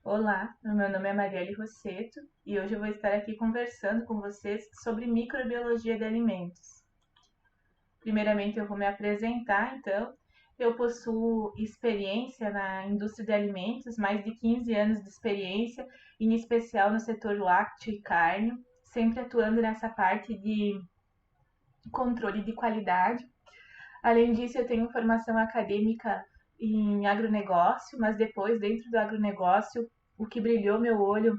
Olá, meu nome é Marielle Rosseto e hoje eu vou estar aqui conversando com vocês sobre microbiologia de alimentos. Primeiramente, eu vou me apresentar, então. Eu possuo experiência na indústria de alimentos, mais de 15 anos de experiência, em especial no setor lácteo e carne, sempre atuando nessa parte de controle de qualidade. Além disso, eu tenho formação acadêmica em agronegócio, mas depois, dentro do agronegócio, o que brilhou meu olho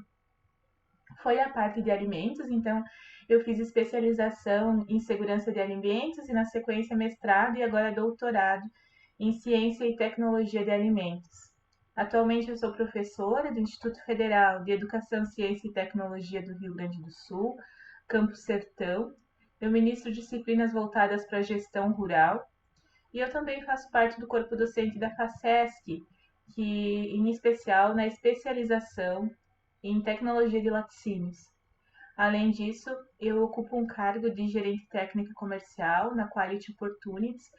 foi a parte de alimentos, então eu fiz especialização em segurança de alimentos e na sequência mestrado e agora doutorado em ciência e tecnologia de alimentos. Atualmente eu sou professora do Instituto Federal de Educação, Ciência e Tecnologia do Rio Grande do Sul, Campus Sertão. Eu ministro disciplinas voltadas para a gestão rural e eu também faço parte do corpo docente da FACESC, que em especial na especialização em tecnologia de laticínios. Além disso, eu ocupo um cargo de gerente técnica comercial na Quality Opportunities,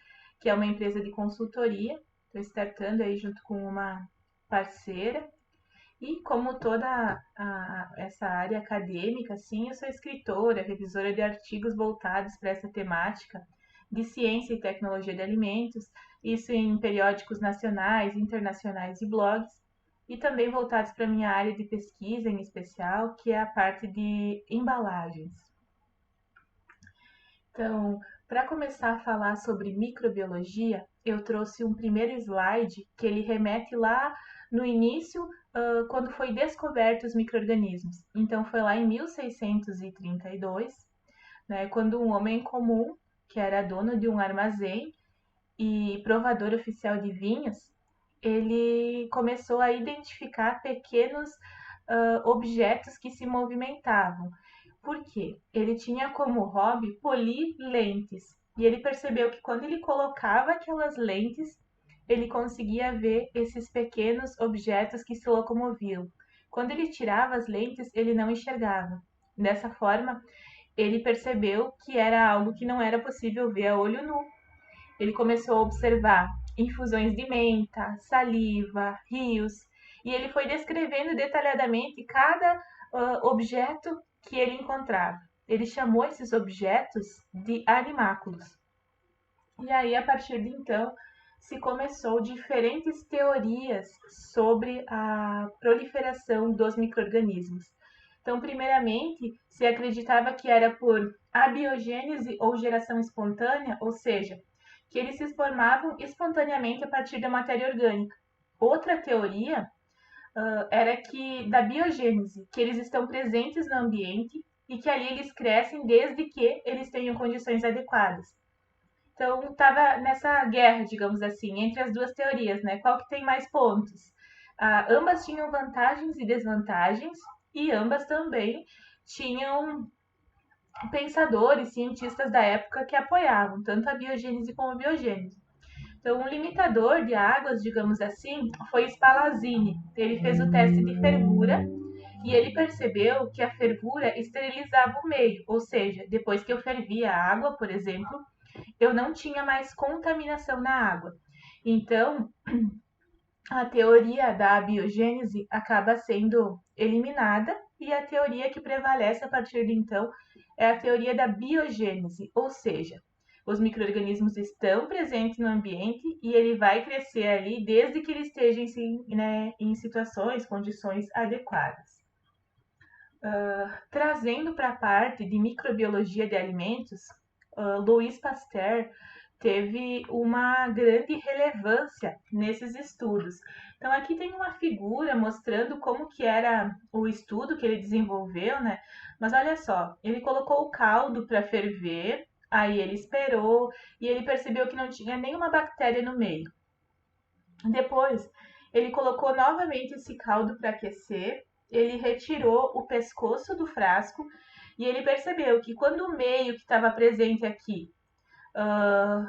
que é uma empresa de consultoria. Estou startando aí junto com uma parceira. E como toda essa área acadêmica, assim, eu sou escritora, revisora de artigos voltados para essa temática de ciência e tecnologia de alimentos, isso em periódicos nacionais, internacionais e blogs, e também voltados para a minha área de pesquisa em especial, que é a parte de embalagens. Então, para começar a falar sobre microbiologia, eu trouxe um primeiro slide que ele remete lá no início, quando foi descoberto os micro-organismos. Então, foi lá em 1632, né, quando um homem comum, que era dono de um armazém e provador oficial de vinhos, ele começou a identificar pequenos objetos que se movimentavam. Por quê? Ele tinha como hobby polir lentes. E ele percebeu que quando ele colocava aquelas lentes, ele conseguia ver esses pequenos objetos que se locomoviam. Quando ele tirava as lentes, ele não enxergava. Dessa forma, ele percebeu que era algo que não era possível ver a olho nu. Ele começou a observar infusões de menta, saliva, rios, e ele foi descrevendo detalhadamente cada objeto que ele encontrava. Ele chamou esses objetos de animáculos. E aí, a partir de então, se começou diferentes teorias sobre a proliferação dos micro-organismos. Então, primeiramente, se acreditava que era por abiogênese ou geração espontânea, ou seja, que eles se formavam espontaneamente a partir da matéria orgânica. Outra teoria era que da biogênese, que eles estão presentes no ambiente e que ali eles crescem desde que eles tenham condições adequadas. Então, estava nessa guerra, digamos assim, entre as duas teorias, né? Qual que tem mais pontos? Ambas tinham vantagens e desvantagens, e ambas também tinham pensadores, cientistas da época que apoiavam tanto a biogênese como a biogênese. Então, um limitador de águas, digamos assim, foi Spallanzini. Ele fez o teste de fervura e ele percebeu que a fervura esterilizava o meio, ou seja, depois que eu fervia a água, por exemplo, eu não tinha mais contaminação na água. Então, a teoria da biogênese acaba sendo eliminada e a teoria que prevalece a partir de então é a teoria da biogênese, ou seja, os micro-organismos estão presentes no ambiente e ele vai crescer ali desde que ele esteja em situações, condições adequadas. Trazendo para a parte de microbiologia de alimentos, Louis Pasteur teve uma grande relevância nesses estudos. Então aqui tem uma figura mostrando como que era o estudo que ele desenvolveu, né? Mas olha só, ele colocou o caldo para ferver, aí ele esperou e ele percebeu que não tinha nenhuma bactéria no meio. Depois, ele colocou novamente esse caldo para aquecer, ele retirou o pescoço do frasco e ele percebeu que quando o meio que estava presente aqui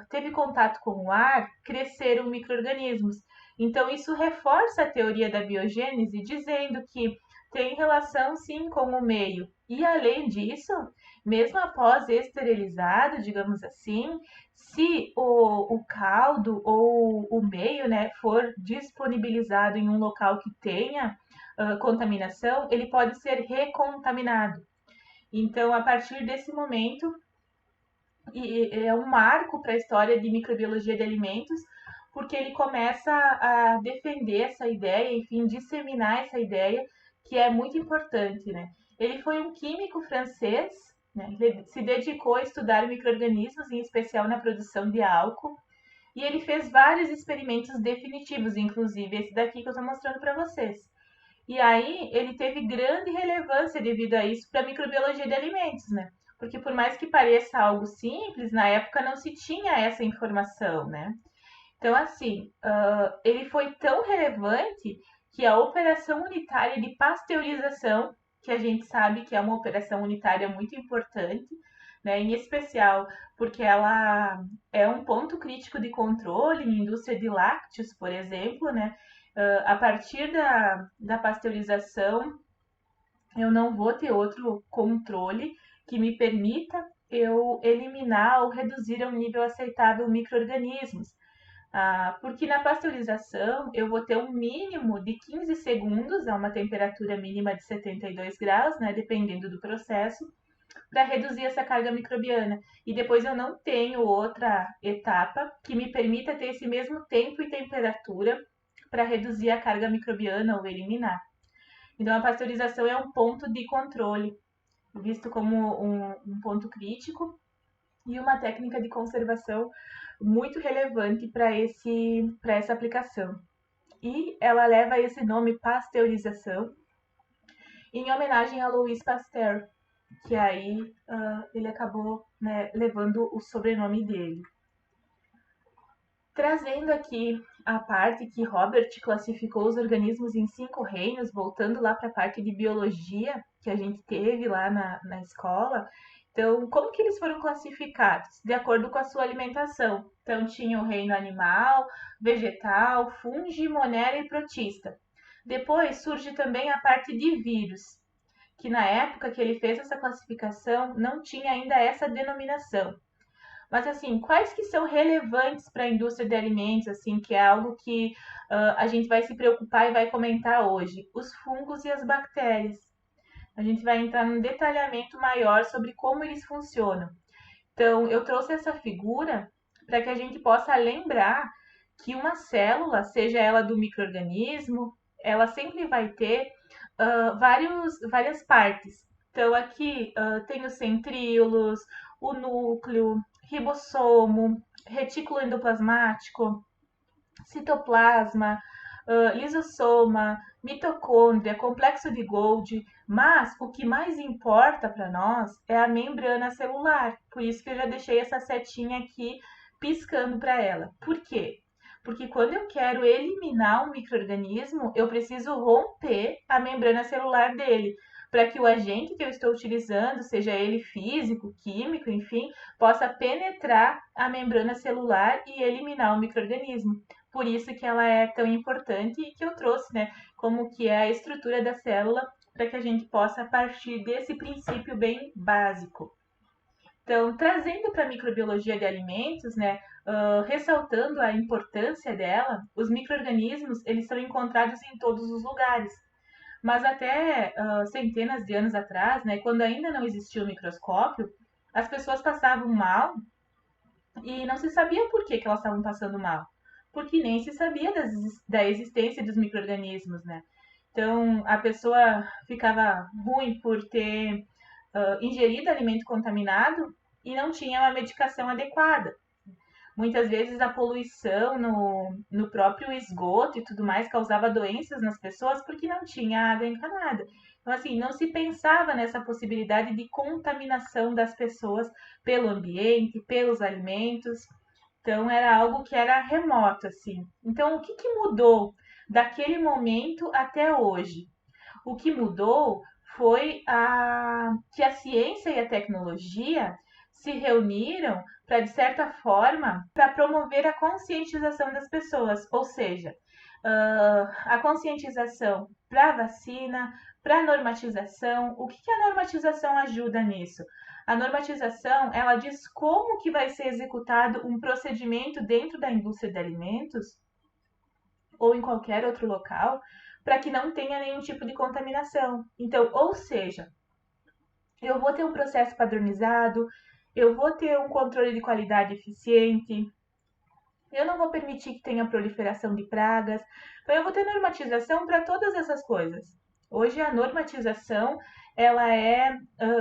teve contato com o ar, cresceram micro-organismos. Então, isso reforça a teoria da biogênese, dizendo que tem relação sim com o meio, E além disso, mesmo após esterilizado, digamos assim, se o caldo ou o meio, né, for disponibilizado em um local que tenha contaminação, ele pode ser recontaminado. Então, a partir desse momento, é um marco para a história de microbiologia de alimentos, porque ele começa a defender essa ideia, enfim, disseminar essa ideia, que é muito importante, né? Ele foi um químico francês, né? Ele se dedicou a estudar micro-organismos, em especial na produção de álcool, e ele fez vários experimentos definitivos, inclusive esse daqui que eu estou mostrando para vocês. E aí ele teve grande relevância devido a isso para a microbiologia de alimentos, né? Porque por mais que pareça algo simples, na época não se tinha essa informação, né? Então, assim, ele foi tão relevante que a operação unitária de pasteurização, que a gente sabe que é uma operação unitária muito importante, né, em especial porque ela é um ponto crítico de controle em indústria de lácteos, por exemplo, né? A partir da pasteurização, eu não vou ter outro controle que me permita eu eliminar ou reduzir a um nível aceitável micro-organismos. Porque na pasteurização eu vou ter um mínimo de 15 segundos, a uma temperatura mínima de 72 graus, né, dependendo do processo, para reduzir essa carga microbiana. E depois eu não tenho outra etapa que me permita ter esse mesmo tempo e temperatura para reduzir a carga microbiana ou eliminar. Então a pasteurização é um ponto de controle, visto como um ponto crítico e uma técnica de conservação muito relevante para essa aplicação. E ela leva esse nome pasteurização em homenagem a Louis Pasteur, que aí ele acabou, né, levando o sobrenome dele. Trazendo aqui a parte que Robert classificou os organismos em 5 reinos, voltando lá para a parte de biologia que a gente teve lá na escola. Então, como que eles foram classificados? De acordo com a sua alimentação. Então, tinha o reino animal, vegetal, fungi, monera e protista. Depois surge também a parte de vírus, que na época que ele fez essa classificação não tinha ainda essa denominação. Mas assim, quais que são relevantes para a indústria de alimentos, assim, que é algo que a gente vai se preocupar e vai comentar hoje? Os fungos e as bactérias. A gente vai entrar num detalhamento maior sobre como eles funcionam. Então, eu trouxe essa figura para que a gente possa lembrar que uma célula, seja ela do micro-organismo, ela sempre vai ter várias partes. Então, aqui tem os centríolos, o núcleo, ribossomo, retículo endoplasmático, citoplasma, lisossoma, mitocôndria, complexo de Golgi, mas o que mais importa para nós é a membrana celular. Por isso que eu já deixei essa setinha aqui piscando para ela. Por quê? Porque quando eu quero eliminar um microorganismo, eu preciso romper a membrana celular dele, para que o agente que eu estou utilizando, seja ele físico, químico, enfim, possa penetrar a membrana celular e eliminar o microorganismo. Por isso que ela é tão importante e que eu trouxe, né, como que é a estrutura da célula, para que a gente possa partir desse princípio bem básico. Então, trazendo para a microbiologia de alimentos, né, ressaltando a importância dela, os micro-organismos, eles são encontrados em todos os lugares. Mas até centenas de anos atrás, né, quando ainda não existia o microscópio, as pessoas passavam mal e não se sabia por que elas estavam passando mal, porque nem se sabia da existência dos micro-organismos, né? Então, a pessoa ficava ruim por ter ingerido alimento contaminado e não tinha uma medicação adequada. Muitas vezes a poluição no próprio esgoto e tudo mais causava doenças nas pessoas porque não tinha água encanada. Então, assim, não se pensava nessa possibilidade de contaminação das pessoas pelo ambiente, pelos alimentos. Então, era algo que era remoto, assim. Então, o que, que mudou daquele momento até hoje? O que mudou foi que a ciência e a tecnologia se reuniram para, de certa forma, para promover a conscientização das pessoas. Ou seja, a conscientização para a vacina, para a normatização. O que a normatização ajuda nisso? A normatização, ela diz como que vai ser executado um procedimento dentro da indústria de alimentos ou em qualquer outro local, para que não tenha nenhum tipo de contaminação. Então, ou seja, eu vou ter um processo padronizado, eu vou ter um controle de qualidade eficiente, eu não vou permitir que tenha proliferação de pragas. Então, eu vou ter normatização para todas essas coisas. Hoje, a normatização ela é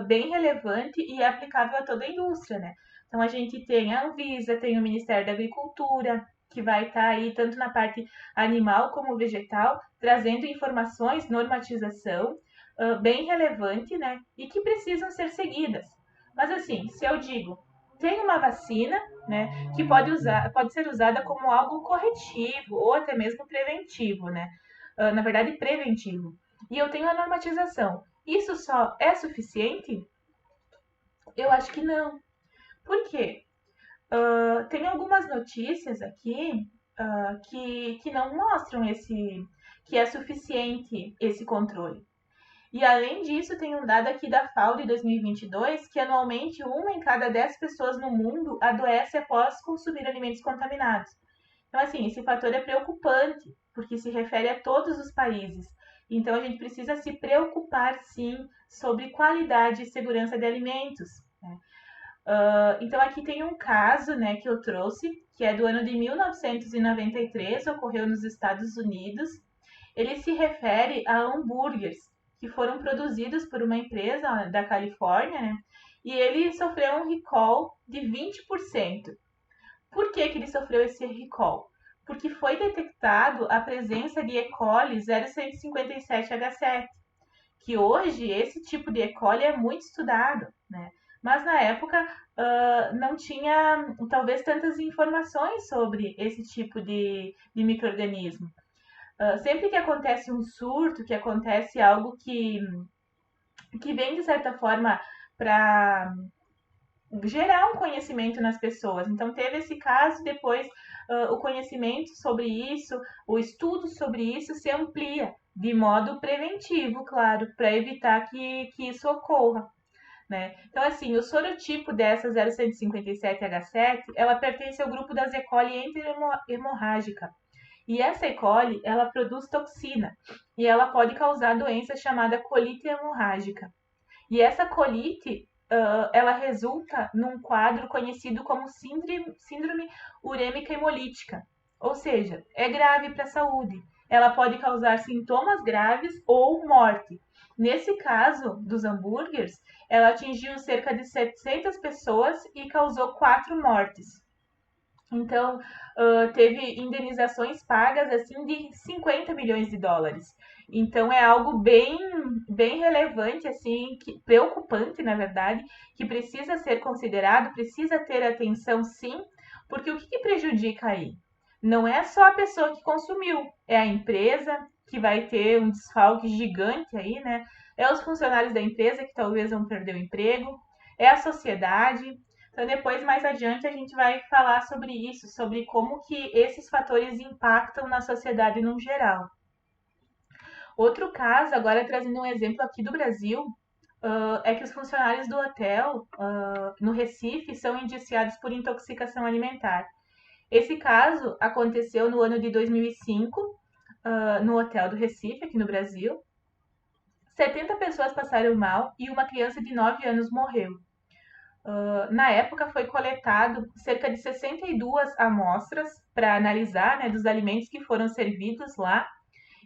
bem relevante e é aplicável a toda a indústria, né? Então, a gente tem a Anvisa, tem o Ministério da Agricultura, que vai estar aí tanto na parte animal como vegetal, trazendo informações, normatização bem relevante, né? E que precisam ser seguidas. Mas assim, se eu digo, tem uma vacina, né, que pode ser usada como algo corretivo ou até mesmo preventivo, né? Na verdade, preventivo. E eu tenho a normatização. Isso só é suficiente? Eu acho que não. Por quê? Tem algumas notícias aqui que não mostram que é suficiente esse controle. E além disso, tem um dado aqui da FAO de 2022 que anualmente 1 em cada 10 pessoas no mundo adoece após consumir alimentos contaminados. Então, assim, esse fator é preocupante, porque se refere a todos os países. Então, a gente precisa se preocupar, sim, sobre qualidade e segurança de alimentos, né? Então, aqui tem um caso, né, que eu trouxe, que é do ano de 1993, ocorreu nos Estados Unidos. Ele se refere a hambúrgueres que foram produzidos por uma empresa da Califórnia, né? E ele sofreu um recall de 20%. Por que ele sofreu esse recall? Porque foi detectado a presença de E. coli 0157H7, que hoje esse tipo de E. coli é muito estudado, né? Mas na época não tinha talvez tantas informações sobre esse tipo de micro-organismo. Sempre que acontece um surto, que acontece algo que vem de certa forma para gerar um conhecimento nas pessoas. Então, teve esse caso, depois o conhecimento sobre isso, o estudo sobre isso se amplia de modo preventivo, claro, para evitar que isso ocorra. Né? Então, assim, o sorotipo dessa 0157H7, ela pertence ao grupo das E. coli enterohemorrágica. E essa E. coli, ela produz toxina e ela pode causar doença chamada colite hemorrágica. E essa colite, ela resulta num quadro conhecido como síndrome urêmica hemolítica, ou seja, é grave para a saúde. Ela pode causar sintomas graves ou morte. Nesse caso dos hambúrgueres, ela atingiu cerca de 700 pessoas e causou 4 mortes. Então, teve indenizações pagas assim de 50 milhões de dólares. Então, é algo bem relevante, assim, preocupante, na verdade, que precisa ser considerado, precisa ter atenção, sim, porque o que prejudica aí? Não é só a pessoa que consumiu, é a empresa que vai ter um desfalque gigante aí, né? É os funcionários da empresa que talvez vão perder o emprego, é a sociedade. Então, depois, mais adiante, a gente vai falar sobre isso, sobre como que esses fatores impactam na sociedade no geral. Outro caso, agora trazendo um exemplo aqui do Brasil, é que os funcionários do hotel no Recife são indiciados por intoxicação alimentar. Esse caso aconteceu no ano de 2005, no hotel do Recife, aqui no Brasil. 70 pessoas passaram mal e uma criança de 9 anos morreu. Na época foi coletado cerca de 62 amostras para analisar, né, dos alimentos que foram servidos lá,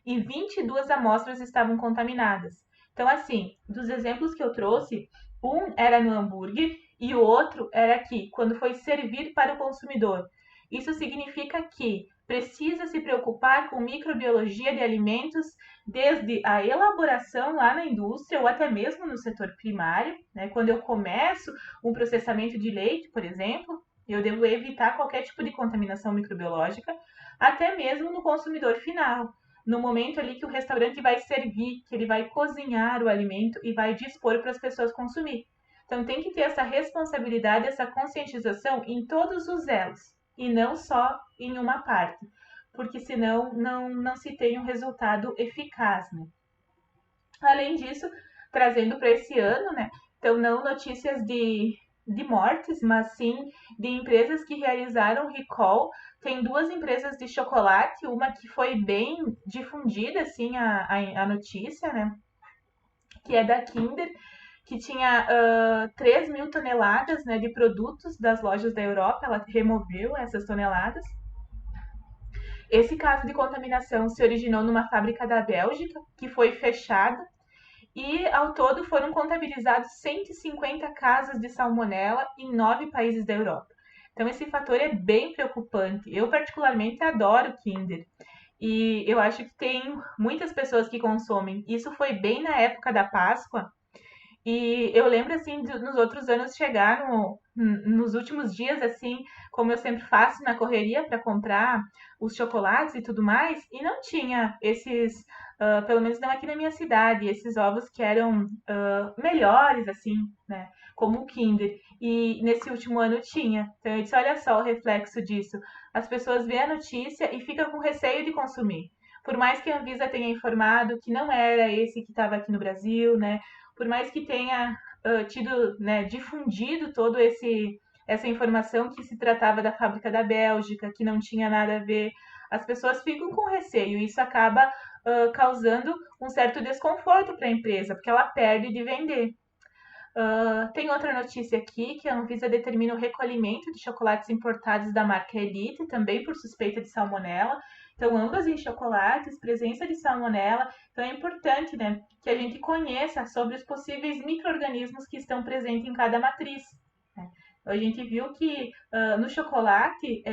e 22 amostras estavam contaminadas. Então, assim, dos exemplos que eu trouxe, um era no hambúrguer e o outro era aqui, quando foi servir para o consumidor. Isso significa que precisa se preocupar com microbiologia de alimentos desde a elaboração lá na indústria ou até mesmo no setor primário, né? Quando eu começo um processamento de leite, por exemplo, eu devo evitar qualquer tipo de contaminação microbiológica, até mesmo no consumidor final. No momento ali que o restaurante vai servir, que ele vai cozinhar o alimento e vai dispor para as pessoas consumir. Então tem que ter essa responsabilidade, essa conscientização em todos os elos e não só em uma parte. porque senão não se tem um resultado eficaz, né? Além disso, trazendo para esse ano, né? Então, não notícias de mortes, mas sim de empresas que realizaram recall. Tem duas empresas de chocolate, uma que foi bem difundida, assim, a notícia, né? Que é da Kinder, que tinha 3 mil toneladas, né, de produtos das lojas da Europa, ela removeu essas toneladas. Esse caso de contaminação se originou numa fábrica da Bélgica, que foi fechada, e ao todo foram contabilizados 150 casos de salmonela em 9 países da Europa. Então esse fator é bem preocupante. Eu particularmente adoro Kinder. E eu acho que tem muitas pessoas que consomem. Isso foi bem na época da Páscoa. E eu lembro, assim, nos outros anos chegar nos últimos dias, assim, como eu sempre faço na correria para comprar os chocolates e tudo mais, e não tinha esses, pelo menos não aqui na minha cidade, esses ovos que eram melhores, assim, né? Como o Kinder. E nesse último ano tinha. Então eu disse, olha só o reflexo disso. As pessoas veem a notícia e ficam com receio de consumir. Por mais que a Anvisa tenha informado que não era esse que estava aqui no Brasil, né? Por mais que tenha tido, né, difundido todo essa informação que se tratava da fábrica da Bélgica, que não tinha nada a ver, as pessoas ficam com receio e isso acaba causando um certo desconforto para a empresa, porque ela perde de vender. Tem outra notícia aqui que a Anvisa determina o recolhimento de chocolates importados da marca Elite, também por suspeita de salmonela. Então, ambas em chocolates, presença de salmonela. Então, é importante, né, que a gente conheça sobre os possíveis micro-organismos que estão presentes em cada matriz, né? Então, a gente viu que no chocolate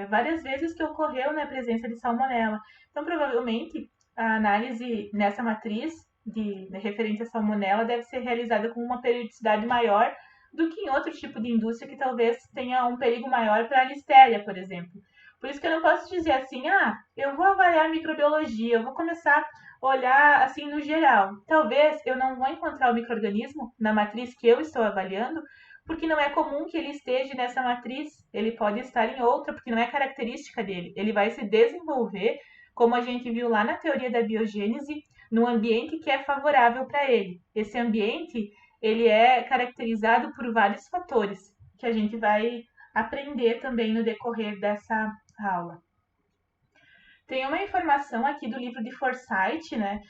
várias vezes que ocorreu, né, a presença de salmonela. Então, provavelmente, a análise nessa matriz de referente à salmonela deve ser realizada com uma periodicidade maior do que em outro tipo de indústria que talvez tenha um perigo maior para a listéria, por exemplo. Por isso que eu não posso dizer assim, eu vou avaliar microbiologia, eu vou começar a olhar assim no geral. Talvez eu não vou encontrar o microorganismo na matriz que eu estou avaliando, porque não é comum que ele esteja nessa matriz, ele pode estar em outra, porque não é característica dele. Ele vai se desenvolver, como a gente viu lá na teoria da biogênese, num ambiente que é favorável para ele. Esse ambiente, ele é caracterizado por vários fatores que a gente vai aprender também no decorrer dessa aula. Tem uma informação aqui do livro de Forsyth, né?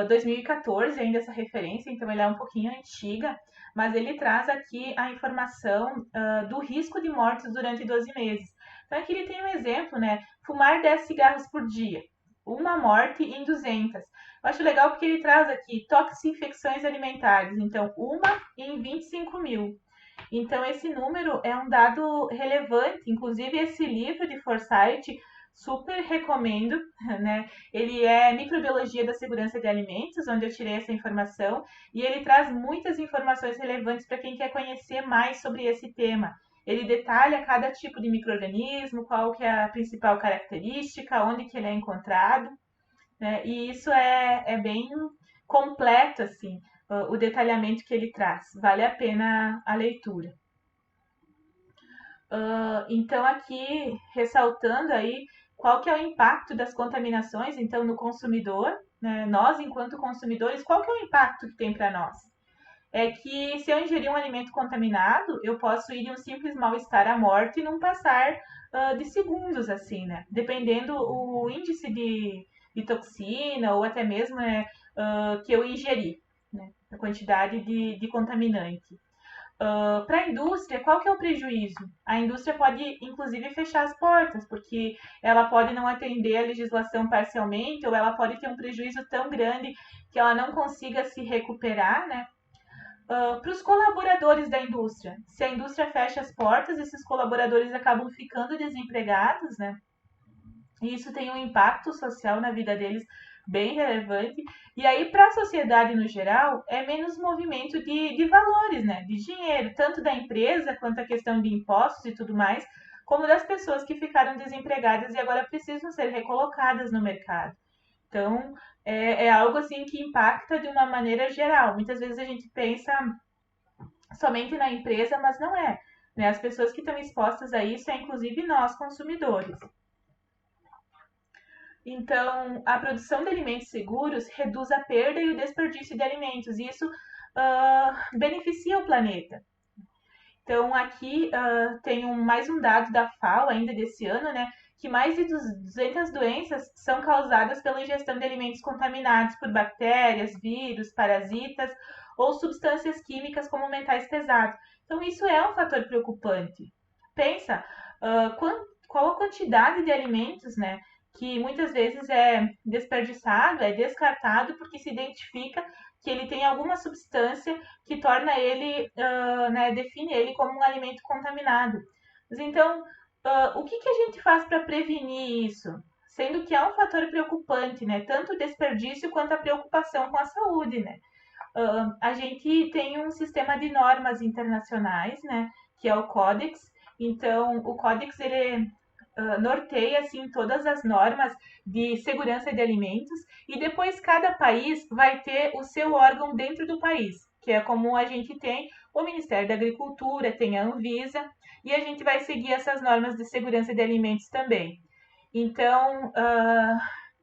2014, ainda essa referência, então ele é um pouquinho antiga, mas ele traz aqui a informação do risco de mortes durante 12 meses. Então aqui ele tem um exemplo, né? Fumar 10 cigarros por dia, uma morte em 200. Eu acho legal porque ele traz aqui toxinfecções alimentares, então uma em 25 mil. Então esse número é um dado relevante, inclusive esse livro de Forsyth super recomendo, né? Ele é Microbiologia da Segurança de Alimentos, onde eu tirei essa informação, e ele traz muitas informações relevantes para quem quer conhecer mais sobre esse tema. Ele detalha cada tipo de microorganismo, qual que é a principal característica, onde que ele é encontrado, né? E isso é bem completo, assim, o detalhamento que ele traz. Vale a pena a leitura. Então, aqui, ressaltando aí qual que é o impacto das contaminações, então, no consumidor, né? Nós, enquanto consumidores, qual que é o impacto que tem para nós? É que se eu ingerir um alimento contaminado, eu posso ir de um simples mal-estar à morte num passar de segundos, assim, né? Dependendo o índice de toxina ou até mesmo né, que eu ingeri, né? A quantidade de contaminante. Para a indústria, qual que é o prejuízo? A indústria pode, inclusive, fechar as portas, porque ela pode não atender a legislação parcialmente, ou ela pode ter um prejuízo tão grande que ela não consiga se recuperar, né? Para os colaboradores da indústria, se a indústria fecha as portas, esses colaboradores acabam ficando desempregados, né? E isso tem um impacto social na vida deles bem relevante. E aí, para a sociedade no geral, é menos movimento de valores, né? De dinheiro, tanto da empresa quanto a questão de impostos e tudo mais, como das pessoas que ficaram desempregadas e agora precisam ser recolocadas no mercado. Então, é algo assim que impacta de uma maneira geral. Muitas vezes a gente pensa somente na empresa, mas não é. Né? As pessoas que estão expostas a isso é inclusive nós, consumidores. Então, a produção de alimentos seguros reduz a perda e o desperdício de alimentos, e isso beneficia o planeta. Então, aqui tem mais um dado da FAO ainda desse ano, né? Que mais de 200 doenças são causadas pela ingestão de alimentos contaminados por bactérias, vírus, parasitas ou substâncias químicas como metais pesados. Então, isso é um fator preocupante. Pensa, qual a quantidade de alimentos, né? Que muitas vezes é desperdiçado, é descartado porque se identifica que ele tem alguma substância que torna ele, né, define ele como um alimento contaminado. Mas então, o que, que a gente faz para prevenir isso? Sendo que é um fator preocupante, né? Tanto o desperdício quanto a preocupação com a saúde, né? A gente tem um sistema de normas internacionais, né? Que é o Codex. Então, o Codex, ele norteia assim todas as normas de segurança de alimentos e depois cada país vai ter o seu órgão dentro do país, que é como a gente tem o Ministério da Agricultura, tem a Anvisa e a gente vai seguir essas normas de segurança de alimentos também. Então,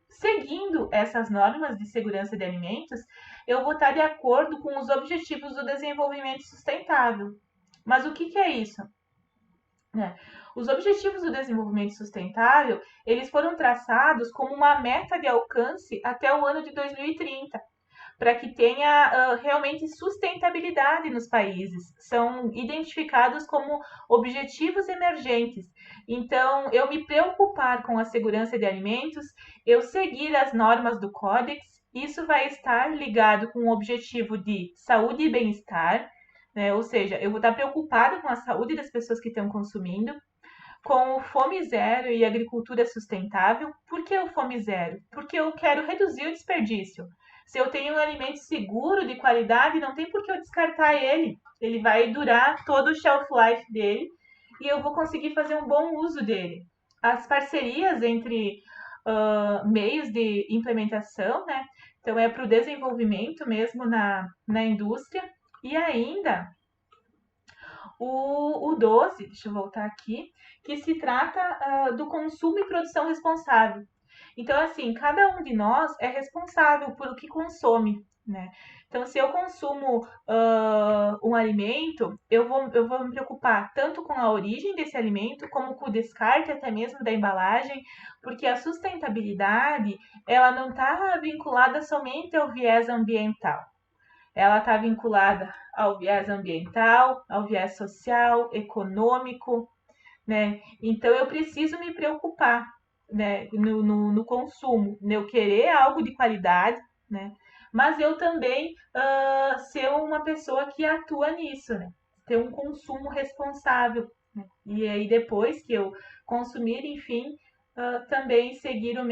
seguindo essas normas de segurança de alimentos, eu vou estar de acordo com os Objetivos do Desenvolvimento Sustentável. Mas o que, que é isso? Os Objetivos do Desenvolvimento Sustentável, eles foram traçados como uma meta de alcance até o ano de 2030, para que tenha realmente sustentabilidade nos países. São identificados como objetivos emergentes. Então, eu me preocupar com a segurança de alimentos, eu seguir as normas do Códex, isso vai estar ligado com o objetivo de saúde e bem-estar, né? Ou seja, eu vou estar preocupada com a saúde das pessoas que estão consumindo, com o Fome Zero e agricultura sustentável. Por que o Fome Zero? Porque eu quero reduzir o desperdício. Se eu tenho um alimento seguro, de qualidade, não tem por que eu descartar ele. Ele vai durar todo o shelf life dele e eu vou conseguir fazer um bom uso dele. As parcerias entre meios de implementação, né? Então, é para o desenvolvimento mesmo na indústria. E ainda o 12, deixa eu voltar aqui, que se trata do consumo e produção responsável. Então, assim, cada um de nós é responsável por o que consome, né? Então, se eu consumo um alimento, eu vou me preocupar tanto com a origem desse alimento, como com o descarte até mesmo da embalagem, porque a sustentabilidade, ela não está vinculada somente ao viés ambiental. Ela está vinculada ao viés ambiental, ao viés social, econômico, né? Então eu preciso me preocupar, né, no consumo, né? Eu querer algo de qualidade, né? Mas eu também ser uma pessoa que atua nisso, né? Ter um consumo responsável. Né? E aí depois que eu consumir, enfim, também seguir a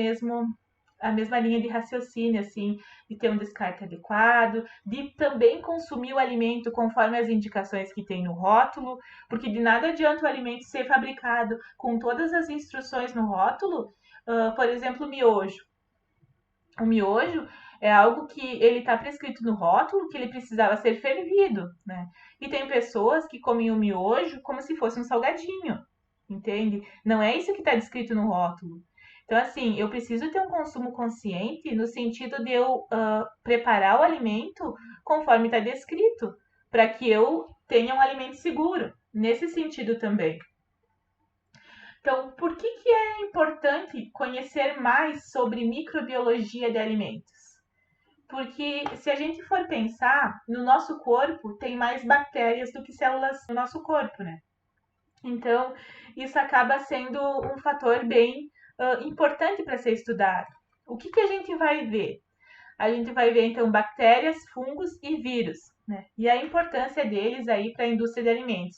mesma linha de raciocínio, assim, de ter um descarte adequado, de também consumir o alimento conforme as indicações que tem no rótulo, porque de nada adianta o alimento ser fabricado com todas as instruções no rótulo, por exemplo, miojo. O miojo é algo que ele está prescrito no rótulo, que ele precisava ser fervido, né? E tem pessoas que comem o miojo como se fosse um salgadinho, entende? Não é isso que está descrito no rótulo. Então, assim, eu preciso ter um consumo consciente no sentido de eu preparar o alimento conforme está descrito, para que eu tenha um alimento seguro, nesse sentido também. Então, por que, que é importante conhecer mais sobre microbiologia de alimentos? Porque se a gente for pensar, no nosso corpo tem mais bactérias do que células no nosso corpo, né? Então, isso acaba sendo um fator bem importante para ser estudado. O que, que a gente vai ver? A gente vai ver, então, bactérias, fungos e vírus, né? E a importância deles aí para a indústria de alimentos.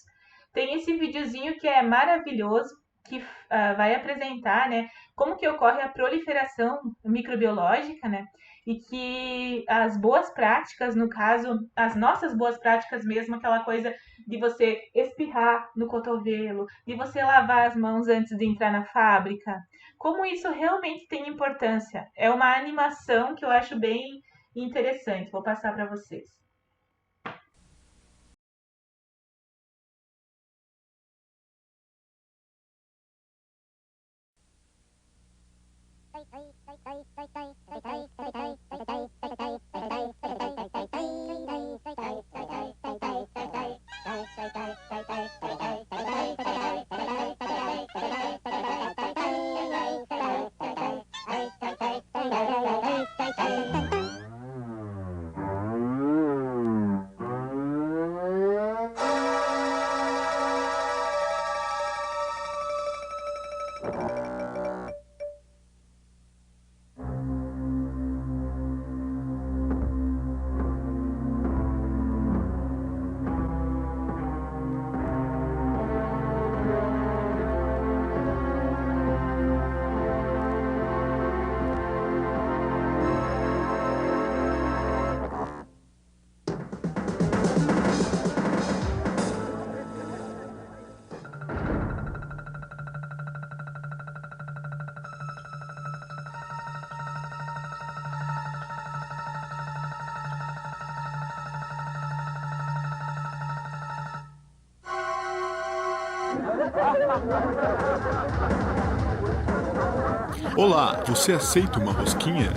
Tem esse videozinho que é maravilhoso, que vai apresentar, né, como que ocorre a proliferação microbiológica, né, e que as boas práticas, no caso, as nossas boas práticas mesmo, aquela coisa de você espirrar no cotovelo, de você lavar as mãos antes de entrar na fábrica, como isso realmente tem importância. É uma animação que eu acho bem interessante. Vou passar para vocês. Olá, você aceita uma rosquinha?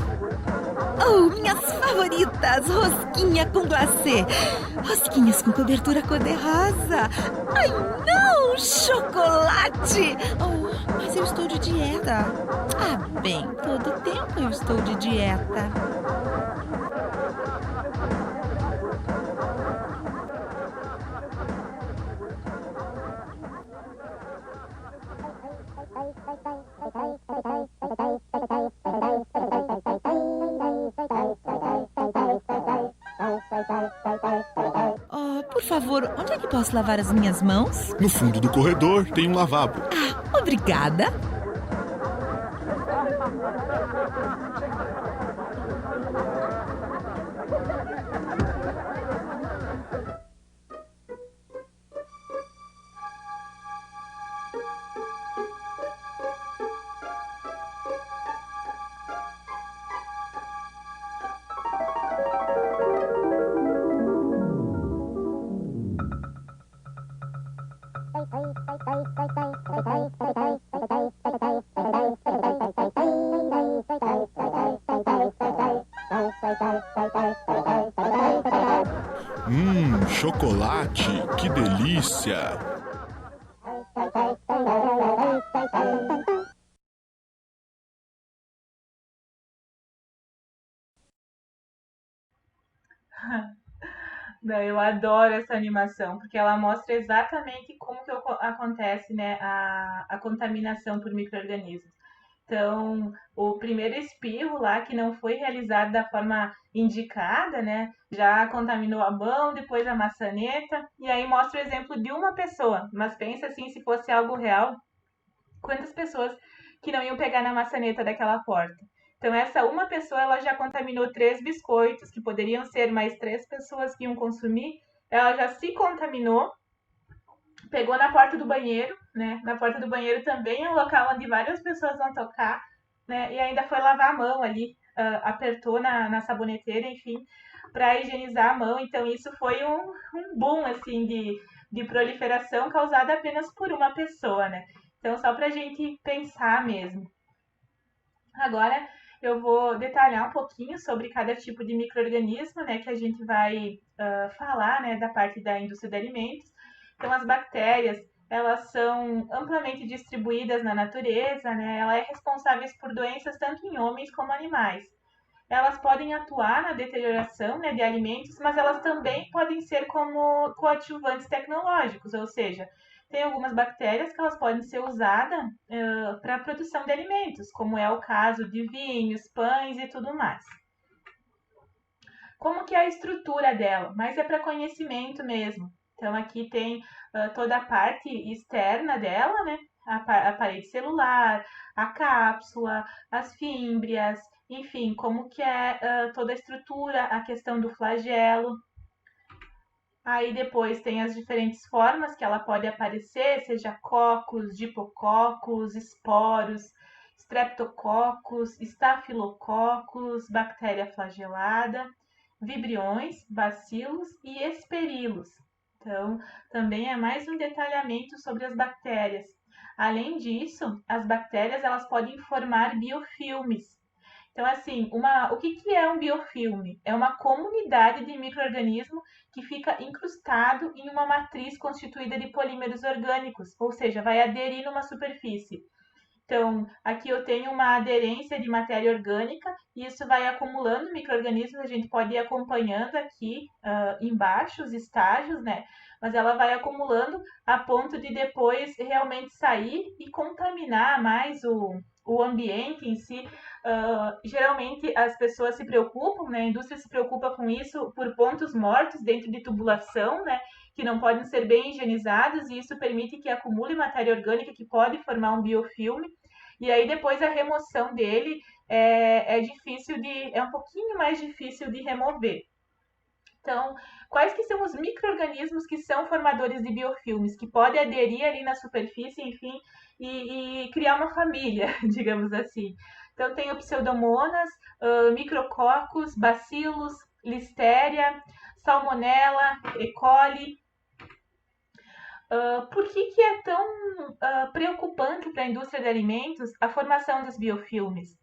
Oh, minhas favoritas! Rosquinha com glacê. Rosquinhas com cobertura cor-de-rosa. Ai, não! Chocolate! Oh, mas eu estou de dieta. Ah, bem, todo tempo eu estou de dieta. Oh, por favor, onde é que posso lavar as minhas mãos? No fundo do corredor tem um lavabo. Ah, obrigada. Chocolate, que delícia! Não, eu adoro essa animação, porque ela mostra exatamente como que acontece, né, a contaminação por micro-organismos. Então, o primeiro espirro lá, que não foi realizado da forma indicada, né, já contaminou a mão, depois a maçaneta, e aí mostra o exemplo de uma pessoa. Mas pensa assim, se fosse algo real, quantas pessoas que não iam pegar na maçaneta daquela porta. Então, essa uma pessoa, ela já contaminou 3 biscoitos, que poderiam ser mais 3 pessoas que iam consumir. Ela já se contaminou, pegou na porta do banheiro, né? Na porta do banheiro também é um local onde várias pessoas vão tocar, né? E ainda foi lavar a mão ali, apertou na saboneteira, enfim, para higienizar a mão. Então, isso foi um boom, assim, de proliferação causada apenas por uma pessoa, né? Então, só para a gente pensar mesmo. Agora, eu vou detalhar um pouquinho sobre cada tipo de micro-organismo, né, que a gente vai falar, né, da parte da indústria de alimentos. Então, as bactérias, elas são amplamente distribuídas na natureza, né, ela é responsável por doenças tanto em homens como animais. Elas podem atuar na deterioração, né, de alimentos, mas elas também podem ser como coadjuvantes tecnológicos, ou seja, tem algumas bactérias que elas podem ser usadas para a produção de alimentos, como é o caso de vinhos, pães e tudo mais. Como que é a estrutura dela? Mas é para conhecimento mesmo. Então aqui tem toda a parte externa dela, né? A parede celular, a cápsula, as fímbrias, enfim, como que é toda a estrutura, a questão do flagelo. Aí depois tem as diferentes formas que ela pode aparecer, seja cocos, dipococos, esporos, streptococcus, estafilococcus, bactéria flagelada, vibriões, bacilos e esperilos. Então, também é mais um detalhamento sobre as bactérias. Além disso, as bactérias elas podem formar biofilmes. Então, assim, o que é um biofilme? É uma comunidade de micro-organismo que fica incrustado em uma matriz constituída de polímeros orgânicos, ou seja, vai aderir numa superfície. Então, aqui eu tenho uma aderência de matéria orgânica e isso vai acumulando micro-organismos, a gente pode ir acompanhando aqui embaixo os estágios, né? Mas ela vai acumulando a ponto de depois realmente sair e contaminar mais o ambiente em si. Geralmente as pessoas se preocupam, né? A indústria se preocupa com isso por pontos mortos dentro de tubulação, né? Que não podem ser bem higienizados e isso permite que acumule matéria orgânica que pode formar um biofilme. E aí depois a remoção dele é um pouquinho mais difícil de remover. Então, quais que são os micro-organismos que são formadores de biofilmes, que podem aderir ali na superfície, enfim, e criar uma família, digamos assim. Então, tem o Pseudomonas, micrococos, bacilos, listeria, salmonella, E. coli. Por que é tão preocupante para a indústria de alimentos a formação dos biofilmes?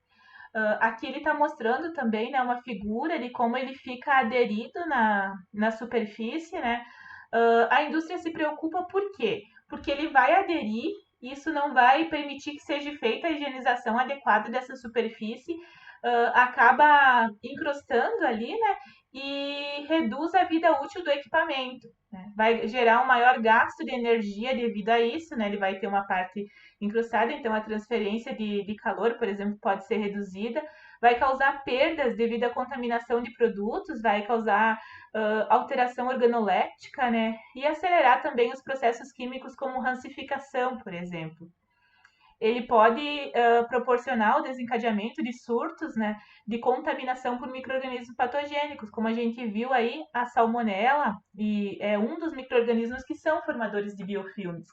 Aqui ele está mostrando também, né, uma figura de como ele fica aderido na superfície, né? A indústria se preocupa por quê? Porque ele vai aderir, isso não vai permitir que seja feita a higienização adequada dessa superfície, acaba encrostando ali, né? E reduz a vida útil do equipamento, né? Vai gerar um maior gasto de energia devido a isso, né? Ele vai ter uma parte encrustada, então a transferência de calor, por exemplo, pode ser reduzida, vai causar perdas devido à contaminação de produtos, vai causar alteração organoléptica, né? E acelerar também os processos químicos como rancificação, por exemplo. Ele pode proporcionar o desencadeamento de surtos, né, de contaminação por micro-organismos patogênicos, como a gente viu aí, a salmonella, e é um dos micro-organismos que são formadores de biofilmes.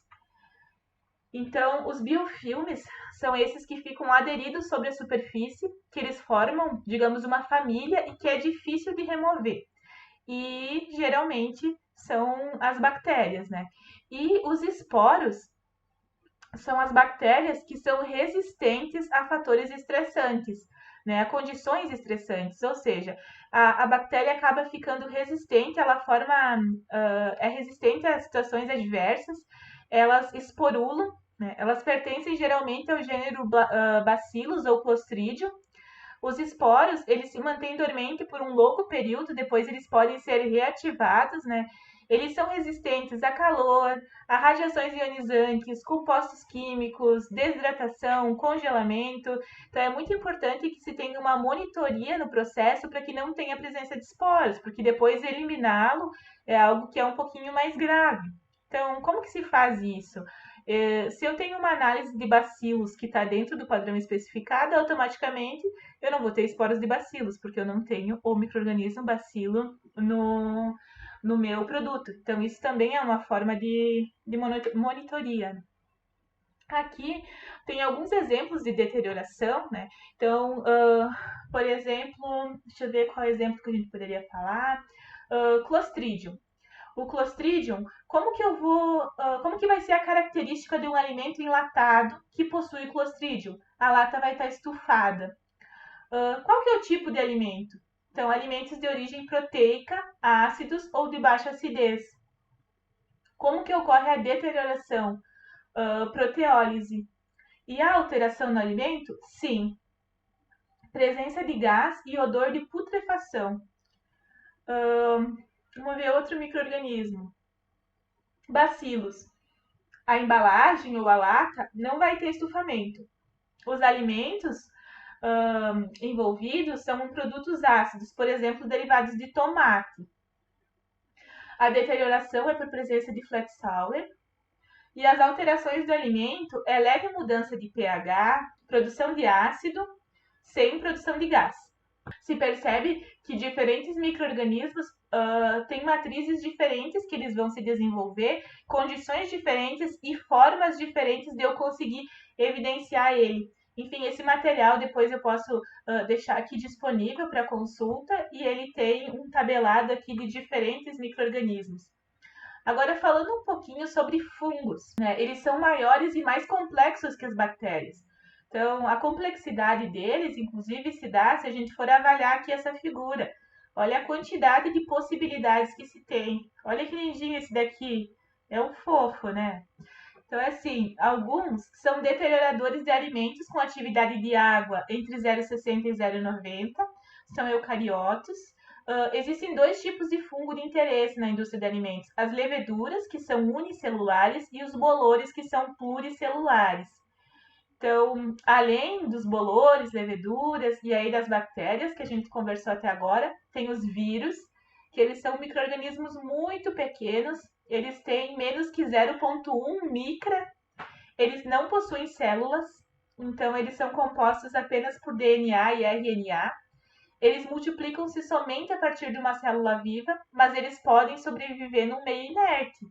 Então, os biofilmes são esses que ficam aderidos sobre a superfície, que eles formam, digamos, uma família e que é difícil de remover. E, geralmente, são as bactérias, né? E os esporos são as bactérias que são resistentes a fatores estressantes, né? A condições estressantes, ou seja, a bactéria acaba ficando resistente, ela é resistente a situações adversas, elas esporulam, né? Elas pertencem geralmente ao gênero Bacillus ou Clostridium. Os esporos, eles se mantêm dormente por um longo período, depois eles podem ser reativados, né? Eles são resistentes a calor, a radiações ionizantes, compostos químicos, desidratação, congelamento. Então, é muito importante que se tenha uma monitoria no processo para que não tenha presença de esporos, porque depois eliminá-lo é algo que é um pouquinho mais grave. Então, como que se faz isso? Se eu tenho uma análise de bacilos que está dentro do padrão especificado, automaticamente eu não vou ter esporos de bacilos, porque eu não tenho o micro-organismo bacilo no meu produto. Então, isso também é uma forma de monitoria. Aqui tem alguns exemplos de deterioração, né? Então, por exemplo, deixa eu ver qual exemplo que a gente poderia falar. Clostridium. O Clostridium, como que vai ser a característica de um alimento enlatado que possui Clostridium? A lata vai estar estufada. Qual que é o tipo de alimento? Então, alimentos de origem proteica, ácidos ou de baixa acidez. Como que ocorre a deterioração? Proteólise. E a alteração no alimento? Sim. Presença de gás e odor de putrefação. Vamos ver outro micro-organismo. Bacilos. A embalagem ou a lata não vai ter estufamento. Os alimentos envolvidos são produtos ácidos, por exemplo, derivados de tomate. A deterioração é por presença de flat sour. E as alterações do alimento é leve mudança de pH, produção de ácido, sem produção de gás. Se percebe que diferentes micro-organismos têm matrizes diferentes que eles vão se desenvolver, condições diferentes e formas diferentes de eu conseguir evidenciar ele. Enfim, esse material depois eu posso deixar aqui disponível para consulta e ele tem um tabelado aqui de diferentes micro-organismos. Agora, falando um pouquinho sobre fungos, né? Eles são maiores e mais complexos que as bactérias. Então, a complexidade deles, inclusive, se dá se a gente for avaliar aqui essa figura. Olha a quantidade de possibilidades que se tem. Olha que lindinho esse daqui. É um fofo, né? Então, é assim, alguns são deterioradores de alimentos com atividade de água entre 0,60 e 0,90, são eucariotos. Existem dois tipos de fungo de interesse na indústria de alimentos: as leveduras, que são unicelulares, e os bolores, que são pluricelulares. Então, além dos bolores, leveduras e aí das bactérias que a gente conversou até agora, tem os vírus, que eles são micro-organismos muito pequenos, eles têm menos que 0,1 micra, eles não possuem células, então eles são compostos apenas por DNA e RNA. Eles multiplicam-se somente a partir de uma célula viva, mas eles podem sobreviver num meio inerte.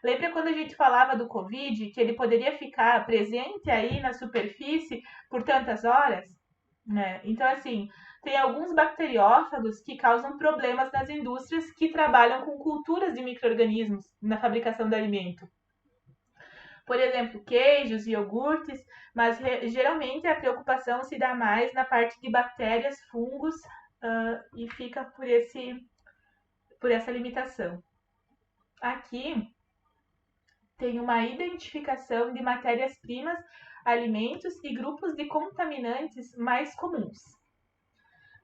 Lembra quando a gente falava do Covid, que ele poderia ficar presente aí na superfície por tantas horas? Né? Então, assim, tem alguns bacteriófagos que causam problemas nas indústrias que trabalham com culturas de micro-organismos na fabricação do alimento. Por exemplo, queijos e iogurtes, mas geralmente a preocupação se dá mais na parte de bactérias, fungos, e fica por essa limitação. Aqui tem uma identificação de matérias-primas, alimentos e grupos de contaminantes mais comuns.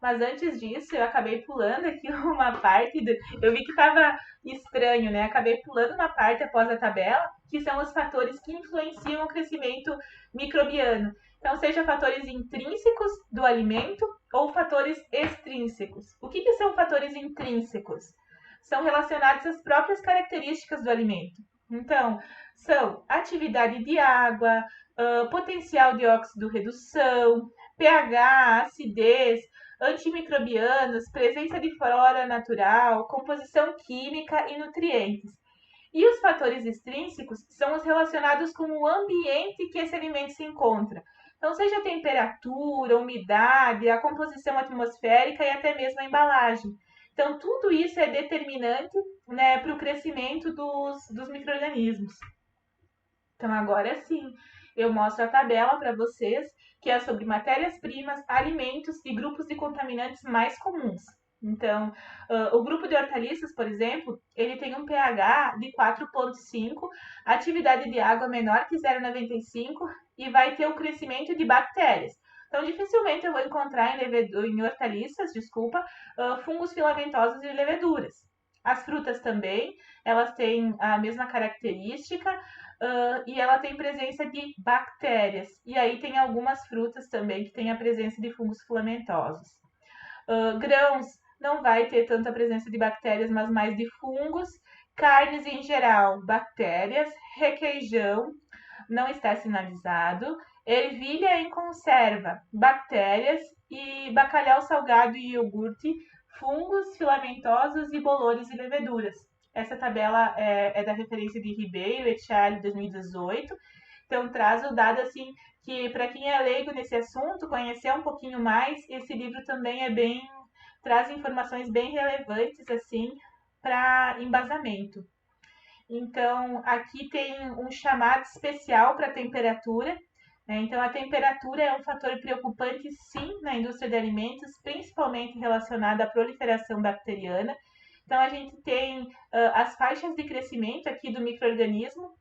Mas antes disso, eu acabei pulando aqui uma parte, eu vi que estava estranho, né? Acabei pulando uma parte após a tabela, que são os fatores que influenciam o crescimento microbiano. Então, seja fatores intrínsecos do alimento ou fatores extrínsecos. O que são fatores intrínsecos? São relacionados às próprias características do alimento. Então, são atividade de água, potencial de óxido-redução, pH, acidez, antimicrobianos, presença de flora natural, composição química e nutrientes. E os fatores extrínsecos são os relacionados com o ambiente que esse alimento se encontra. Então, seja a temperatura, a umidade, a composição atmosférica e até mesmo a embalagem. Então, tudo isso é determinante, né, para o crescimento dos micro-organismos. Então, agora sim, eu mostro a tabela para vocês, que é sobre matérias-primas, alimentos e grupos de contaminantes mais comuns. Então, o grupo de hortaliças, por exemplo, ele tem um pH de 4,5, atividade de água menor que 0,95 e vai ter o crescimento de bactérias. Então, dificilmente eu vou encontrar em hortaliças, fungos filamentosos e leveduras. As frutas também, elas têm a mesma característica e ela tem presença de bactérias. E aí tem algumas frutas também que têm a presença de fungos filamentosos. Grãos não vai ter tanta presença de bactérias, mas mais de fungos. Carnes em geral, bactérias. Requeijão não está sinalizado. Ervilha em conserva, bactérias. E bacalhau salgado e iogurte, fungos filamentosos e bolores e leveduras. Essa tabela é da referência de Ribeiro et al. 2018. Então, traz o dado assim que, para quem é leigo nesse assunto, conhecer um pouquinho mais, esse livro também traz informações bem relevantes assim para embasamento. Então, aqui tem um chamado especial para a temperatura. Então, a temperatura é um fator preocupante, sim, na indústria de alimentos, principalmente relacionada à proliferação bacteriana. Então, a gente tem as faixas de crescimento aqui do micro-organismo.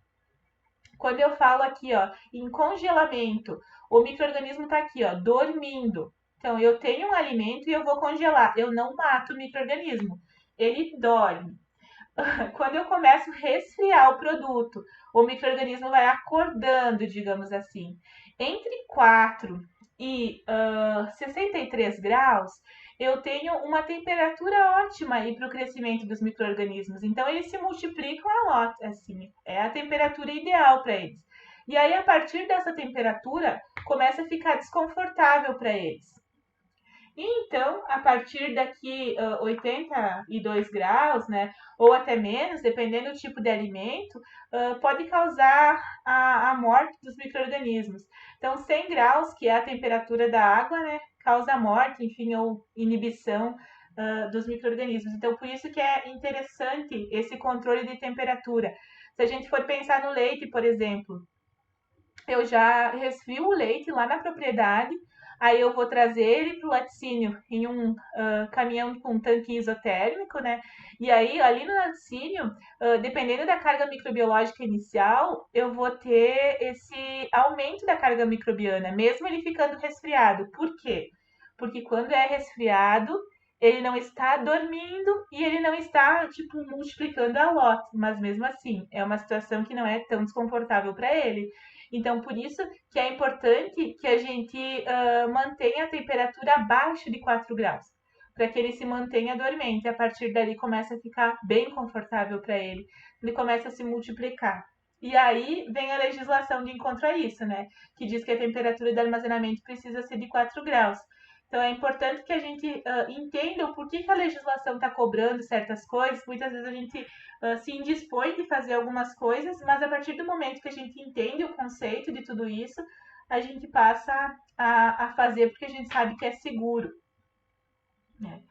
Quando eu falo aqui, ó, em congelamento, o micro-organismo está aqui, ó, dormindo. Então, eu tenho um alimento e eu vou congelar. Eu não mato o micro-organismo, ele dorme. Quando eu começo a resfriar o produto, o micro-organismo vai acordando, digamos assim. Entre 4 e 63 graus, eu tenho uma temperatura ótima para o crescimento dos micro-organismos. Então, eles se multiplicam assim, é a temperatura ideal para eles. E aí, a partir dessa temperatura, começa a ficar desconfortável para eles. Então, a partir daqui 82 graus, né, ou até menos, dependendo do tipo de alimento, pode causar a morte dos micro-organismos. Então, 100 graus, que é a temperatura da água, né, causa morte, enfim, ou inibição dos micro-organismos. Então, por isso que é interessante esse controle de temperatura. Se a gente for pensar no leite, por exemplo, eu já resfrio o leite lá na propriedade, aí eu vou trazer ele para o laticínio em um caminhão com um tanque isotérmico, né? E aí, ali no laticínio, dependendo da carga microbiológica inicial, eu vou ter esse aumento da carga microbiana, mesmo ele ficando resfriado. Por quê? Porque quando é resfriado, ele não está dormindo e ele não está, tipo, multiplicando a lote, mas mesmo assim, é uma situação que não é tão desconfortável para ele. Então, por isso que é importante que a gente mantenha a temperatura abaixo de 4 graus, para que ele se mantenha dormente. A partir dali começa a ficar bem confortável para ele, ele começa a se multiplicar. E aí vem a legislação de encontro a isso, né? Que diz que a temperatura de armazenamento precisa ser de 4 graus. Então é importante que a gente entenda o porquê que a legislação está cobrando certas coisas. Muitas vezes a gente se indispõe de fazer algumas coisas, mas a partir do momento que a gente entende o conceito de tudo isso, a gente passa a fazer porque a gente sabe que é seguro. Né?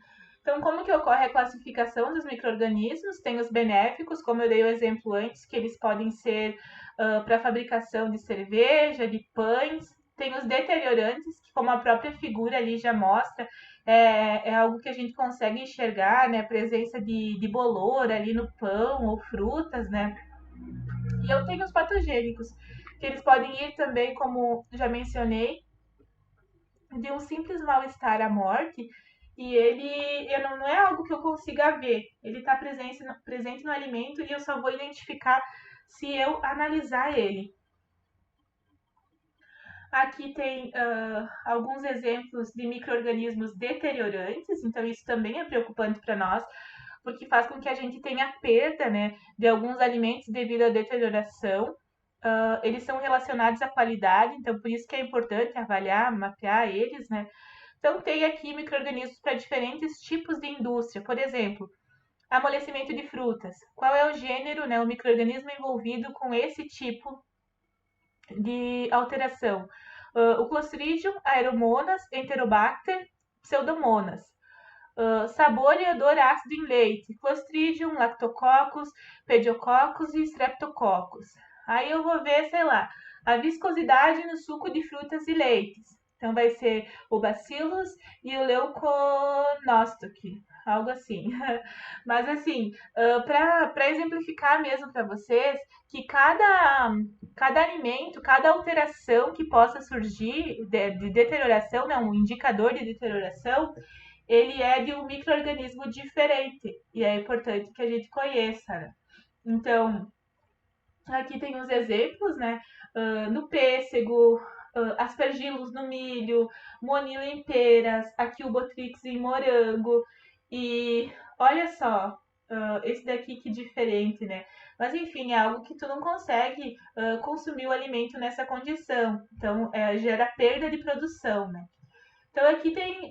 Então, como que ocorre a classificação dos micro-organismos? Tem os benéficos, como eu dei o exemplo antes, que eles podem ser para fabricação de cerveja, de pães. Tem os deteriorantes, que como a própria figura ali já mostra, é algo que a gente consegue enxergar, né? A presença de bolor ali no pão ou frutas, né? E eu tenho os patogênicos, que eles podem ir também, como já mencionei, de um simples mal-estar à morte, e ele não é algo que eu consiga ver. Ele está presente no alimento e eu só vou identificar se eu analisar ele. Aqui tem alguns exemplos de micro-organismos deteriorantes, então isso também é preocupante para nós, porque faz com que a gente tenha perda, né, de alguns alimentos devido à deterioração. Eles são relacionados à qualidade, então por isso que é importante avaliar, mapear eles, né? Então tem aqui micro-organismos para diferentes tipos de indústria. Por exemplo, amolecimento de frutas. Qual é o gênero, né, o micro-organismo envolvido com esse tipo de alteração? O Clostridium, Aeromonas, Enterobacter, Pseudomonas. Sabor e odor ácido em leite, Clostridium, Lactococcus, Pediococcus e Streptococcus. Aí eu vou ver, sei lá, a viscosidade no suco de frutas e leites. Então vai ser o Bacillus e o Leuconostoc, algo assim. Mas assim, para exemplificar mesmo para vocês, que cada alimento, cada alteração que possa surgir de deterioração, né, um indicador de deterioração, ele é de um micro-organismo diferente e é importante que a gente conheça. Né? Então, aqui tem uns exemplos, né? No pêssego, aspergilos no milho, monil em peras, aqui o botrix em morango. E olha só, esse daqui que diferente, né? Mas enfim, é algo que tu não consegue consumir o alimento nessa condição. Então, gera perda de produção, né? Então, aqui tem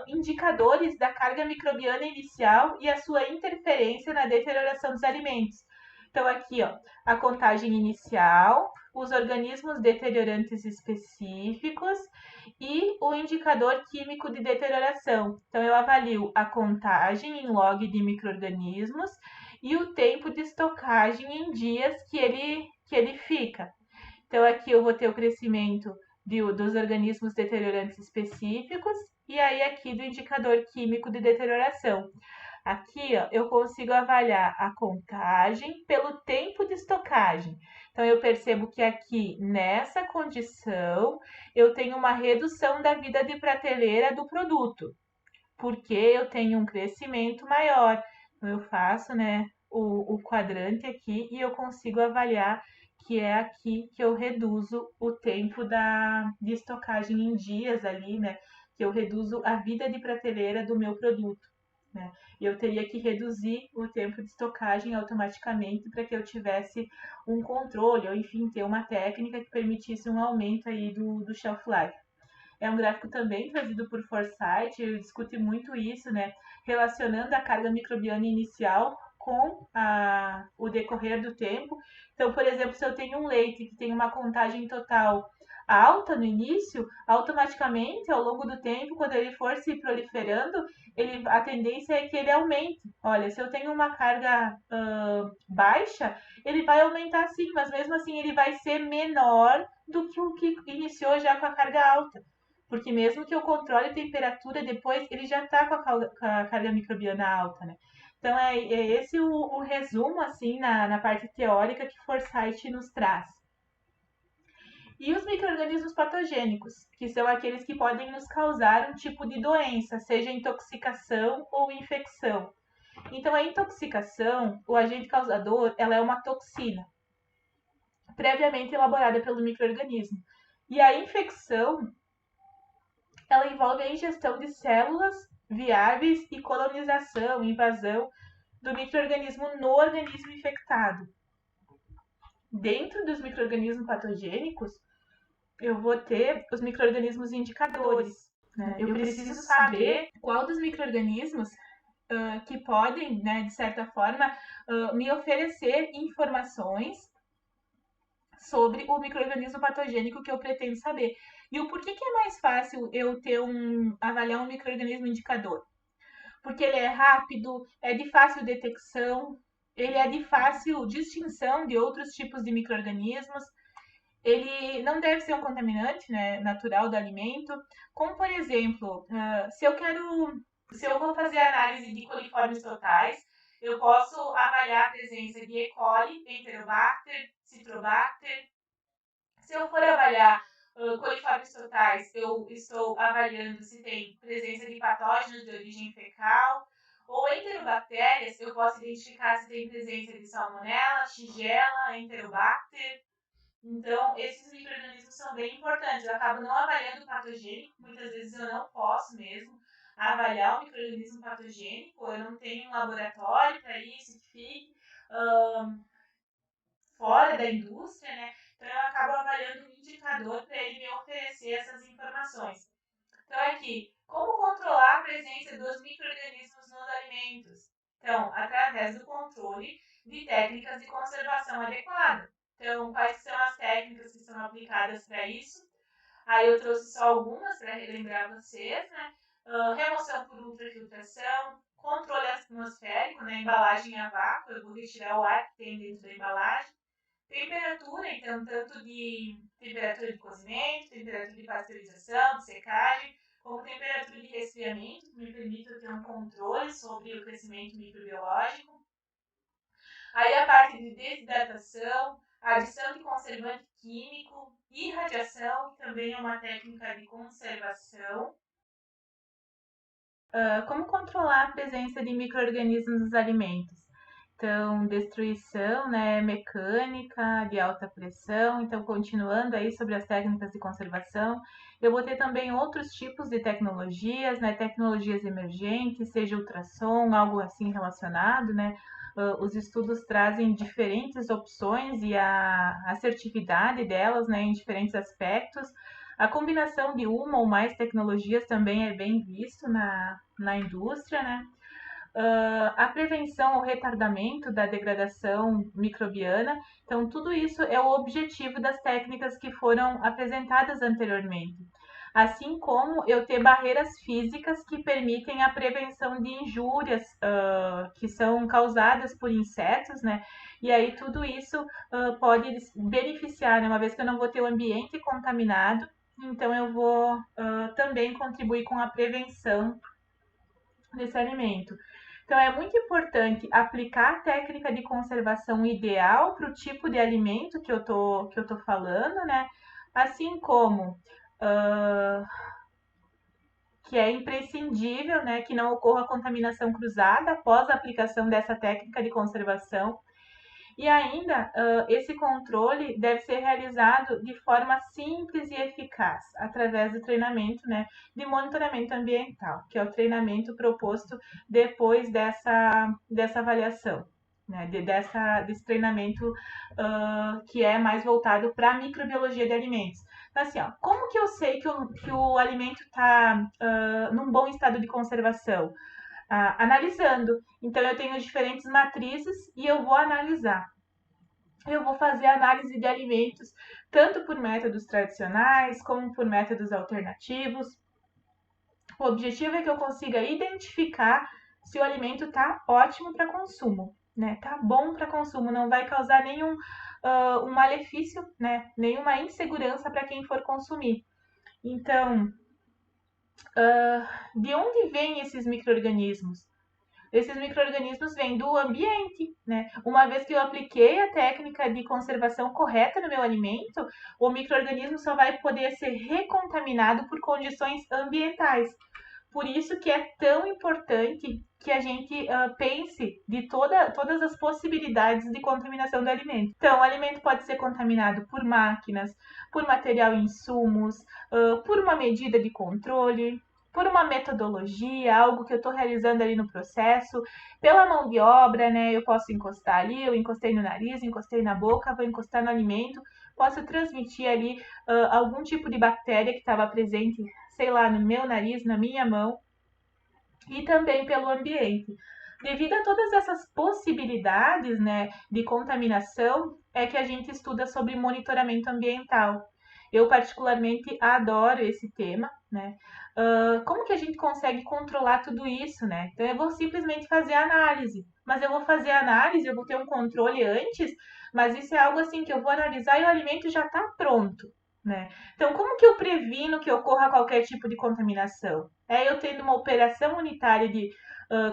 indicadores da carga microbiana inicial e a sua interferência na deterioração dos alimentos. Então, aqui, ó, a contagem inicial, os organismos deteriorantes específicos e o indicador químico de deterioração. Então, eu avalio a contagem em log de micro-organismos e o tempo de estocagem em dias que ele fica. Então, aqui eu vou ter o crescimento dos organismos deteriorantes específicos e aí aqui do indicador químico de deterioração. Aqui, ó, eu consigo avaliar a contagem pelo tempo de estocagem. Então, eu percebo que aqui, nessa condição, eu tenho uma redução da vida de prateleira do produto, porque eu tenho um crescimento maior. Então, eu faço, né, o quadrante aqui e eu consigo avaliar que é aqui que eu reduzo o tempo de estocagem em dias ali, né? Que eu reduzo a vida de prateleira do meu produto, né? E eu teria que reduzir o tempo de estocagem automaticamente para que eu tivesse um controle, ou enfim, ter uma técnica que permitisse um aumento aí do shelf life. É um gráfico também trazido por Forsyth, ele discute muito isso, né? Relacionando a carga microbiana inicial com o decorrer do tempo. Então, por exemplo, se eu tenho um leite que tem uma contagem total alta no início, automaticamente, ao longo do tempo, quando ele for se proliferando, a tendência é que ele aumente. Olha, se eu tenho uma carga baixa, ele vai aumentar sim, mas mesmo assim ele vai ser menor do que o que iniciou já com a carga alta. Porque mesmo que eu controle a temperatura, depois ele já está com a carga microbiana alta, né? Então é esse o resumo, assim, na parte teórica que Forsyth nos traz. E os micro-organismos patogênicos, que são aqueles que podem nos causar um tipo de doença, seja intoxicação ou infecção. Então, a intoxicação, o agente causador, ela é uma toxina, previamente elaborada pelo micro-organismo. E a infecção, ela envolve a ingestão de células viáveis e colonização, invasão do micro-organismo no organismo infectado. Dentro dos micro-organismos patogênicos, eu vou ter os micro-organismos indicadores. Né? Eu preciso saber qual dos micro-organismos que podem, né, de certa forma, me oferecer informações sobre o micro-organismo patogênico que eu pretendo saber. E o porquê que é mais fácil eu avaliar um micro-organismo indicador? Porque ele é rápido, é de fácil detecção, ele é de fácil distinção de outros tipos de micro-organismos. Ele não deve ser um contaminante, né, natural do alimento, como, por exemplo, se eu vou fazer análise de coliformes totais, eu posso avaliar a presença de E. coli, Enterobacter, Citrobacter. Se eu for avaliar coliformes totais, eu estou avaliando se tem presença de patógenos de origem fecal. Ou enterobactérias, eu posso identificar se tem presença de salmonella, shigella, enterobacter. Então, esses micro-organismos são bem importantes. Eu acabo não avaliando o patogênico, muitas vezes eu não posso mesmo avaliar o micro-organismo patogênico, eu não tenho um laboratório para isso que fique fora da indústria, né? Então, eu acabo avaliando um indicador para ele me oferecer essas informações. Então, aqui, como controlar a presença dos micro-organismos nos alimentos? Então, através do controle de técnicas de conservação adequada. Então, quais são as técnicas que são aplicadas para isso? Aí eu trouxe só algumas para relembrar vocês, né? Remoção por ultrafiltração, controle atmosférico, né? Embalagem a vácuo, eu vou retirar o ar que tem dentro da embalagem. Temperatura, então, tanto de temperatura de cozimento, temperatura de pasteurização, de secagem, como temperatura de resfriamento, que me permite ter um controle sobre o crescimento microbiológico. Aí a parte de desidratação, adição de conservante químico, irradiação, que também é uma técnica de conservação. Como controlar a presença de micro-organismos nos alimentos? Então, destruição, né, mecânica, de alta pressão. Então, continuando aí sobre as técnicas de conservação, eu vou ter também outros tipos de tecnologias, né, tecnologias emergentes, seja ultrassom, algo assim relacionado, né. Os estudos trazem diferentes opções e a assertividade delas, né, em diferentes aspectos. A combinação de uma ou mais tecnologias também é bem visto na indústria, né? A prevenção ou retardamento da degradação microbiana. Então, tudo isso é o objetivo das técnicas que foram apresentadas anteriormente. Assim como eu ter barreiras físicas que permitem a prevenção de injúrias que são causadas por insetos, né? E aí tudo isso pode beneficiar, né? Uma vez que eu não vou ter o ambiente contaminado, então eu vou também contribuir com a prevenção desse alimento. Então, é muito importante aplicar a técnica de conservação ideal para o tipo de alimento que eu tô falando, né? Assim como que é imprescindível, né, que não ocorra contaminação cruzada após a aplicação dessa técnica de conservação. E ainda, esse controle deve ser realizado de forma simples e eficaz, através do treinamento, né, de monitoramento ambiental, que é o treinamento proposto depois dessa avaliação, né, desse treinamento que é mais voltado para a microbiologia de alimentos. Então, assim, ó, como que eu sei que o alimento está num bom estado de conservação? Analisando. Então, eu tenho diferentes matrizes e eu vou analisar. eu vou fazer análise de alimentos, tanto por métodos tradicionais como por métodos alternativos. O objetivo é que eu consiga identificar se o alimento está ótimo para consumo, né? Tá bom para consumo, não vai causar nenhum um malefício, né? Nenhuma insegurança para quem for consumir. Então, de onde vêm esses micro-organismos? Esses micro-organismos vêm do ambiente, né? Uma vez que eu apliquei a técnica de conservação correta no meu alimento, o micro-organismo só vai poder ser recontaminado por condições ambientais. Por isso que é tão importante que a gente pense de todas as possibilidades de contaminação do alimento. Então, o alimento pode ser contaminado por máquinas, por material e insumos, por uma medida de controle, por uma metodologia, algo que eu estou realizando ali no processo, pela mão de obra, né? Eu posso encostar ali, eu encostei no nariz, encostei na boca, vou encostar no alimento, posso transmitir ali algum tipo de bactéria que estava presente, sei lá, no meu nariz, na minha mão, e também pelo ambiente. Devido a todas essas possibilidades, né, de contaminação, é que a gente estuda sobre monitoramento ambiental. Eu particularmente adoro esse tema, né? Como que a gente consegue controlar tudo isso, né? Então eu vou simplesmente fazer análise, mas eu vou fazer análise, eu vou ter um controle antes, mas isso é algo assim que eu vou analisar e o alimento já está pronto, né? Então como que eu previno que ocorra qualquer tipo de contaminação? É eu tendo uma operação unitária de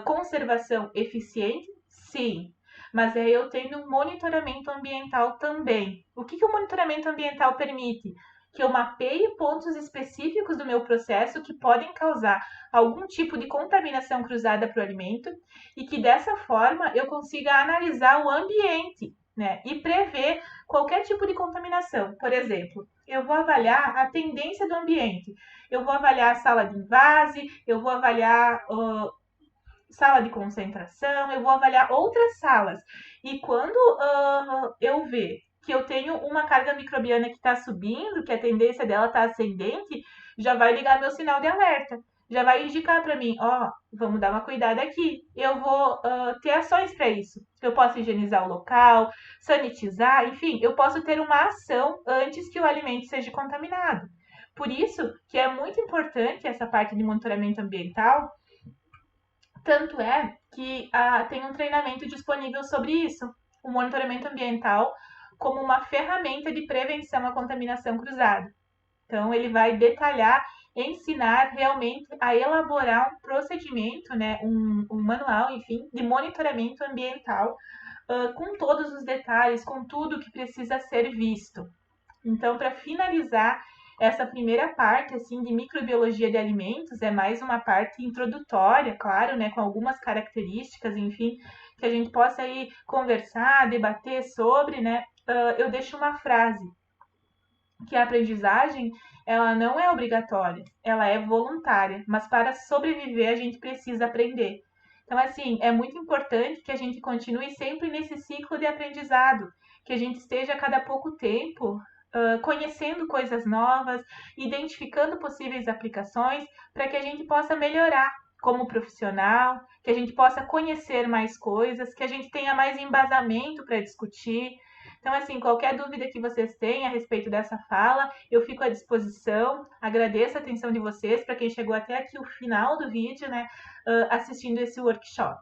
conservação eficiente? Sim. Mas é eu tendo um monitoramento ambiental também. O que o monitoramento ambiental permite? Que eu mapeie pontos específicos do meu processo que podem causar algum tipo de contaminação cruzada para o alimento e que dessa forma eu consiga analisar o ambiente, né, e prever qualquer tipo de contaminação. Por exemplo, eu vou avaliar a tendência do ambiente, eu vou avaliar a sala de invase, eu vou avaliar sala de concentração, eu vou avaliar outras salas. E quando eu ver que eu tenho uma carga microbiana que está subindo, que a tendência dela está ascendente, já vai ligar meu sinal de alerta. Já vai indicar para mim, vamos dar uma cuidada aqui. Eu vou ter ações para isso. Eu posso higienizar o local, sanitizar, enfim, eu posso ter uma ação antes que o alimento seja contaminado. Por isso que é muito importante essa parte de monitoramento ambiental. Tanto é que tem um treinamento disponível sobre isso, o monitoramento ambiental como uma ferramenta de prevenção à contaminação cruzada. Então, ele vai detalhar, ensinar realmente a elaborar um procedimento, né, um manual, enfim, de monitoramento ambiental com todos os detalhes, com tudo que precisa ser visto. Então, para finalizar essa primeira parte assim de microbiologia de alimentos, é mais uma parte introdutória, claro, né, com algumas características, enfim, que a gente possa aí conversar, debater sobre, né? Eu deixo uma frase que a aprendizagem ela não é obrigatória, ela é voluntária, mas para sobreviver a gente precisa aprender. Então, assim, é muito importante que a gente continue sempre nesse ciclo de aprendizado, que a gente esteja a cada pouco tempo conhecendo coisas novas, identificando possíveis aplicações para que a gente possa melhorar como profissional, que a gente possa conhecer mais coisas, que a gente tenha mais embasamento para discutir. Então, assim, qualquer dúvida que vocês tenham a respeito dessa fala, eu fico à disposição. Agradeço a atenção de vocês, para quem chegou até aqui o final do vídeo, né, assistindo esse workshop.